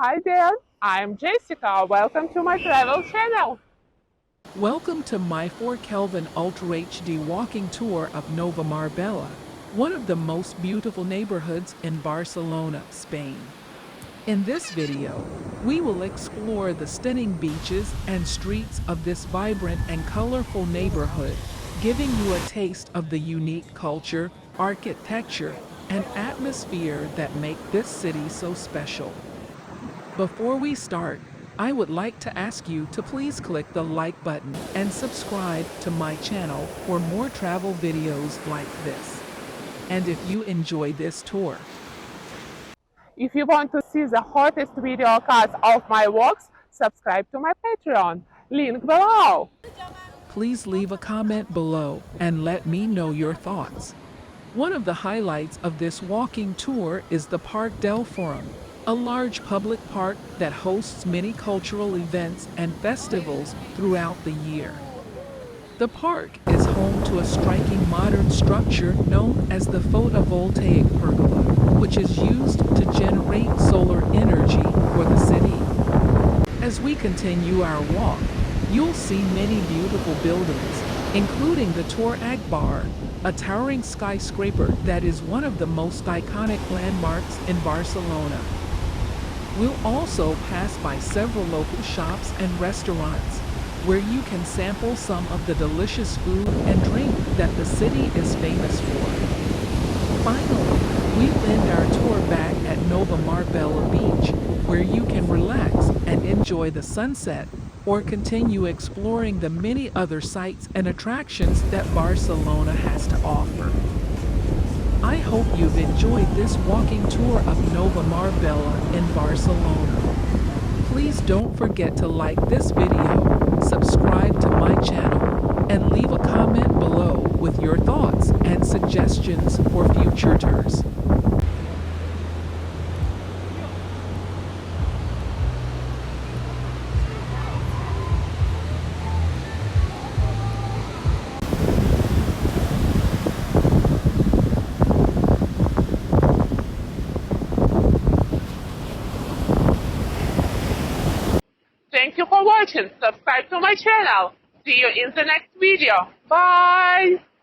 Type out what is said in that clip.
Hi there, I'm Jessica. Welcome to my travel channel. Welcome to my 4 Kelvin Ultra HD walking tour of Nova Marbella, one of the most beautiful neighborhoods in Barcelona, Spain. In this video, we will explore the stunning beaches and streets of this vibrant and colorful neighborhood, giving you a taste of the unique culture, architecture, and atmosphere that make this city so special. Before we start, I would like to ask you to please click the like button and subscribe to my channel for more travel videos like this. And if you enjoy this tour, If you want to see the hottest video cuts of my walks, subscribe to my Patreon. Link below. please leave a comment below and let me know your thoughts. One of the highlights of this walking tour is the Parc del Forum, a large public park that hosts many cultural events and festivals throughout the year. The park is home to a striking modern structure known as the photovoltaic pergola, which is used to generate solar energy for the city. As we continue our walk, you'll see many beautiful buildings, including the Torre Agbar, a towering skyscraper that is one of the most iconic landmarks in Barcelona. We'll also pass by several local shops and restaurants, where you can sample some of the delicious food and drink that the city is famous for. Finally, we end our tour back at Nova Marbella Beach, where you can relax and enjoy the sunset, or continue exploring the many other sights and attractions that Barcelona has to offer. I hope you've enjoyed this walking tour of Nova Marbella in Barcelona. Please don't forget to like this video, subscribe to my channel, and leave a comment below with your thoughts and suggestions for future tours. Thank you for watching. Subscribe to my channel. See you in the next video. Bye.